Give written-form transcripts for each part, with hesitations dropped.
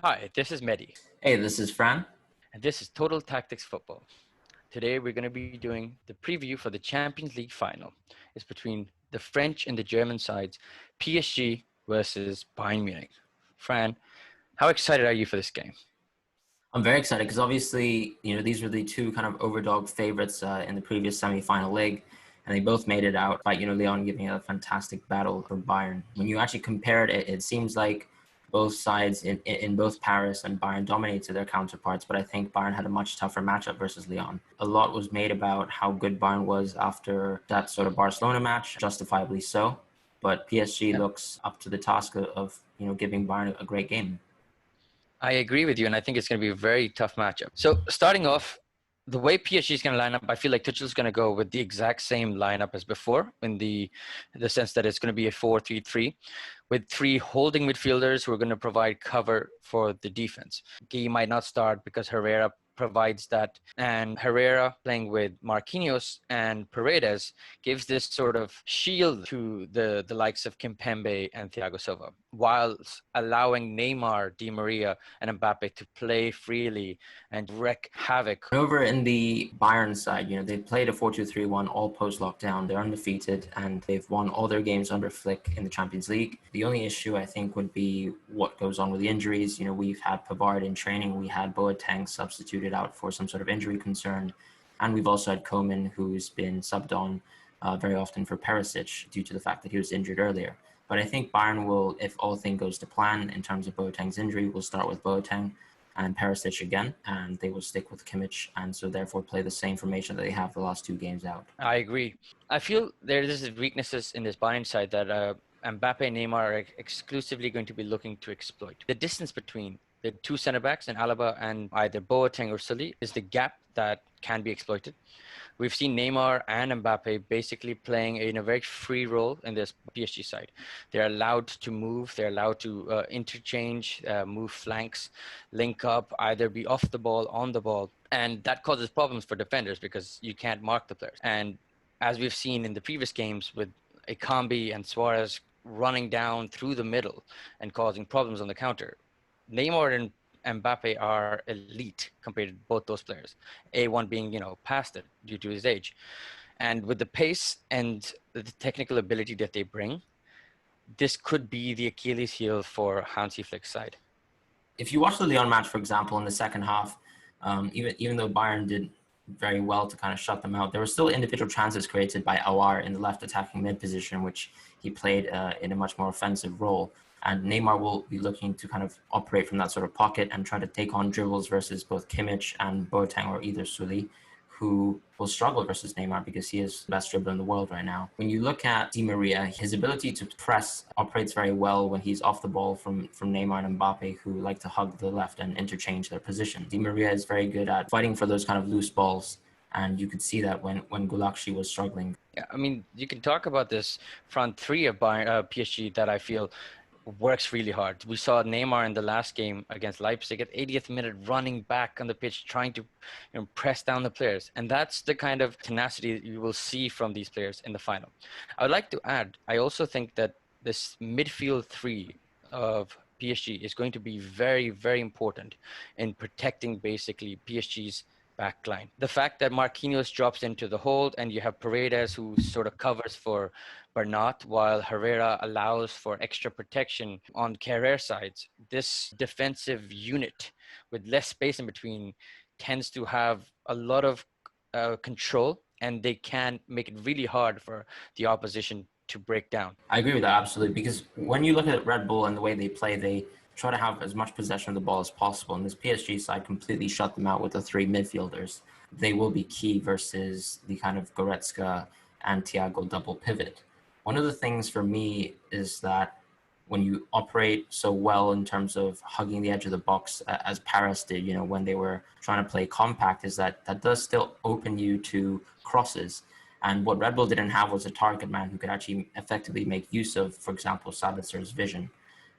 Hi, this is Mehdi, Hey, this is Fran. and this is Total Tactics Football. Today we're going to be doing the preview for the Champions League final. It's between the French and the German sides, PSG versus Bayern Munich. Fran, how excited are you for this game? I'm very excited because obviously, these were the two kind of overdog favorites in the previous semi-final leg, and they both made it out by, Leon giving a fantastic battle for Bayern. When you actually compare it, it seems like both sides in both Paris and Bayern dominated their counterparts, but I think Bayern had a much tougher matchup versus Lyon. A lot was made about how good Bayern was after that sort of Barcelona match, justifiably so, but PSG Yeah, looks up to the task of giving Bayern a great game. I agree with you, and I think it's going to be a very tough matchup. So starting off, the way PSG is going to line up, I feel like Tuchel's going to go with the exact same lineup as before, in the sense that it's going to be a 4-3-3, with three holding midfielders who are going to provide cover for the defense. Guy might not start because Herrera provides that, and Herrera playing with Marquinhos and Paredes gives this sort of shield to the likes of Kimpembe and Thiago Silva, whilst allowing Neymar, Di Maria, and Mbappe to play freely and wreak havoc. Over in the Bayern side, they've played a 4-2-3-1 all post lockdown. They're undefeated and they've won all their games under Flick in the Champions League. The only issue I think would be what goes on with the injuries. We've had Pavard in training, we had Boateng substituted out for some sort of injury concern, and we've also had Koeman, who's been subbed on very often for Perisic due to the fact that he was injured earlier. But I think Bayern will, if all things goes to plan in terms of Boateng's injury, will start with Boateng and Perisic again, and they will stick with Kimmich, and so therefore play the same formation that they have the last two games out. I agree. I feel there is weaknesses in this Bayern side that Mbappe and Neymar are exclusively going to be looking to exploit. The distance between the two center backs and Alaba and either Boateng or Sully is the gap that can be exploited. We've seen Neymar and Mbappe basically playing in a very free role in this PSG side. They're allowed to move, they're allowed to interchange, move flanks, link up, either be off the ball, on the ball. And that causes problems for defenders because you can't mark the players. And as we've seen in the previous games with Ekambi and Suarez running down through the middle and causing problems on the counter, Neymar and Mbappe are elite compared to both those players. A1 being, past it due to his age. And with the pace and the technical ability that they bring, this could be the Achilles heel for Hansi Flick's side. If you watch the Lyon match, for example, in the second half, even though Bayern did very well to kind of shut them out, there were still individual chances created by Aouar in the left attacking mid position, which he played in a much more offensive role. And Neymar will be looking to kind of operate from that sort of pocket and try to take on dribbles versus both Kimmich and Boateng or either Sully, who will struggle versus Neymar because he is the best dribbler in the world right now. When you look at Di Maria, his ability to press operates very well when he's off the ball from Neymar and Mbappe, who like to hug the left and interchange their position. Di Maria is very good at fighting for those kind of loose balls, and you could see that when Gulakshi was struggling. Yeah, I mean, you can talk about this front three of PSG that I feel works really hard. We saw Neymar in the last game against Leipzig at 80th minute running back on the pitch, trying to press down the players. And that's the kind of tenacity that you will see from these players in the final. I would like to add, I also think that this midfield three of PSG is going to be very, very important in protecting basically PSG's backline. The fact that Marquinhos drops into the hold and you have Paredes who sort of covers for Bernat while Herrera allows for extra protection on Carrère sides. This defensive unit with less space in between tends to have a lot of control, and they can make it really hard for the opposition to break down. I agree with that absolutely, because when you look at Red Bull and the way they play, they try to have as much possession of the ball as possible. And this PSG side completely shut them out with the three midfielders. They will be key versus the kind of Goretzka and Thiago double pivot. One of the things for me is that when you operate so well in terms of hugging the edge of the box, as Paris did, when they were trying to play compact, is that does still open you to crosses. And what Red Bull didn't have was a target man who could actually effectively make use of, for example, Sabitzer's vision.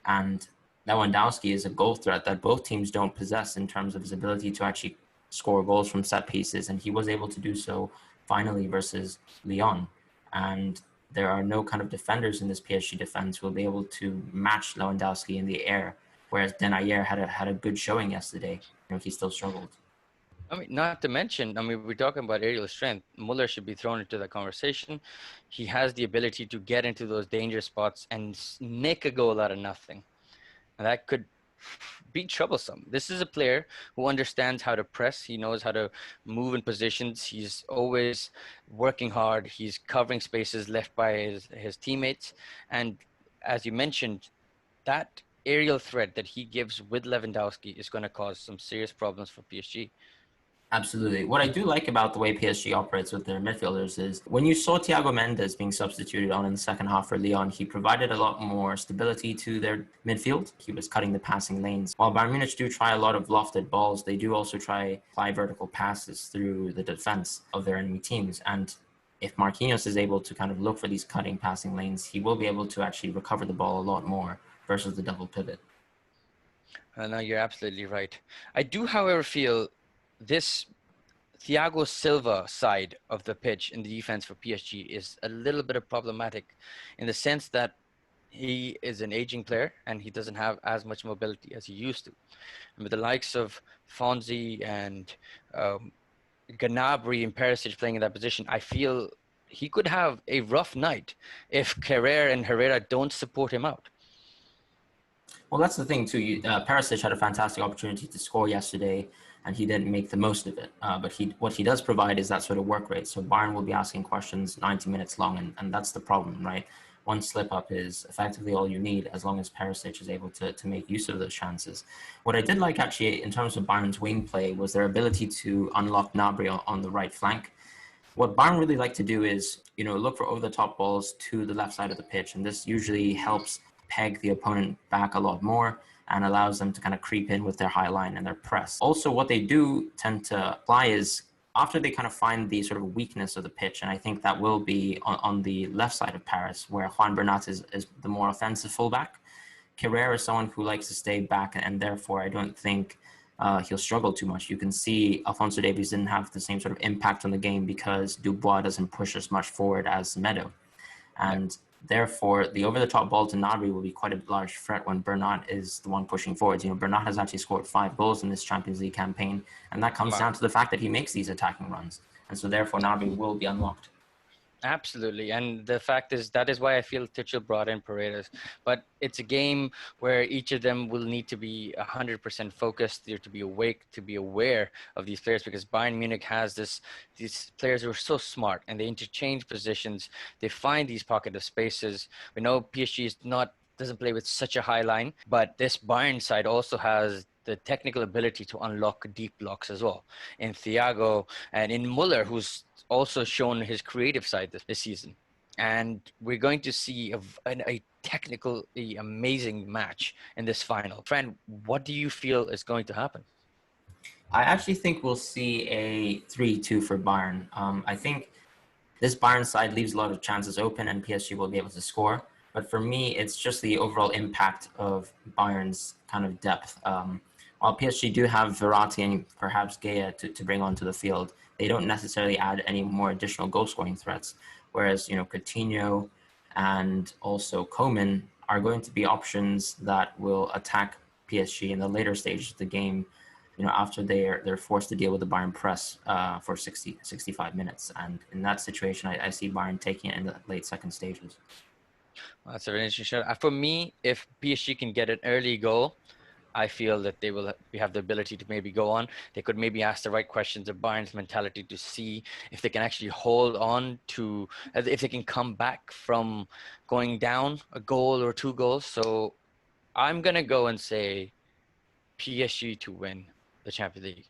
And Lewandowski is a goal threat that both teams don't possess in terms of his ability to actually score goals from set pieces. And he was able to do so finally versus Lyon. And there are no kind of defenders in this PSG defense who will be able to match Lewandowski in the air. whereas Denayer had a good showing yesterday. He still struggled. I mean, not to mention, I mean, we're talking about aerial strength. Muller should be thrown into the conversation. He has the ability to get into those danger spots and nick a goal out of nothing. And that could be troublesome. This is a player who understands how to press. He knows how to move in positions. He's always working hard. He's covering spaces left by his teammates. And as you mentioned, that aerial threat that he gives with Lewandowski is going to cause some serious problems for PSG. Absolutely. What I do like about the way PSG operates with their midfielders is when you saw Thiago Mendes being substituted on in the second half for Lyon, he provided a lot more stability to their midfield. He was cutting the passing lanes. While Bayern Munich do try a lot of lofted balls, they do also try fly vertical passes through the defense of their enemy teams. And if Marquinhos is able to kind of look for these cutting passing lanes, he will be able to actually recover the ball a lot more versus the double pivot. No, you're absolutely right. I do, however, feel this Thiago Silva side of the pitch in the defense for PSG is a little bit of problematic in the sense that he is an aging player and he doesn't have as much mobility as he used to. And with the likes of Fonzie and Gnabry and Perisic playing in that position, I feel he could have a rough night if Carrera and Herrera don't support him out. Well, that's the thing too. Perisic had a fantastic opportunity to score yesterday, and he didn't make the most of it. But what he does provide is that sort of work rate. So Bayern will be asking questions 90 minutes long, and that's the problem, right? One slip up is effectively all you need as long as Perisic is able to make use of those chances. What I did like actually in terms of Bayern's wing play was their ability to unlock Gnabry on the right flank. What Bayern really like to do is, look for over-the-top balls to the left side of the pitch, and this usually helps peg the opponent back a lot more and allows them to kind of creep in with their high line and their press. Also, what they do tend to apply is after they kind of find the sort of weakness of the pitch, and I think that will be on the left side of Paris, where Juan Bernat is the more offensive fullback. Carrera is someone who likes to stay back, and therefore I don't think he'll struggle too much. You can see Alphonso Davies didn't have the same sort of impact on the game because Dubois doesn't push as much forward as Meadow. And therefore, the over-the-top ball to Gnabry will be quite a large threat when Bernat is the one pushing forwards. Bernat has actually scored 5 goals in this Champions League campaign, and that comes down to the fact that he makes these attacking runs. And so therefore, Gnabry will be unlocked. Absolutely. And the fact is that is why I feel Tuchel brought in Paredes. But it's a game where each of them will need to be 100% focused. They're to be awake, to be aware of these players, because Bayern Munich has these players who are so smart and they interchange positions. They find these pocket of spaces. We know PSG doesn't play with such a high line, but this Bayern side also has the technical ability to unlock deep blocks as well. In Thiago and in Muller, who's also shown his creative side this season. And we're going to see a technically amazing match in this final. Fran, what do you feel is going to happen? I actually think we'll see a 3-2 for Bayern. I think this Bayern side leaves a lot of chances open and PSG will be able to score. But for me, it's just the overall impact of Bayern's kind of depth. While PSG do have Verratti and perhaps Gea to bring onto the field, they don't necessarily add any more additional goal-scoring threats. Whereas, Coutinho and also Coman are going to be options that will attack PSG in the later stages of the game, after they're forced to deal with the Bayern press for 65 minutes. And in that situation, I see Bayern taking it in the late second stages. That's a very interesting shot. For me, if PSG can get an early goal, I feel that we have the ability to maybe go on. They could maybe ask the right questions of Bayern's mentality to see if they can actually hold on to, if they can come back from going down a goal or 2 goals. So I'm going to go and say PSG to win the Champions League.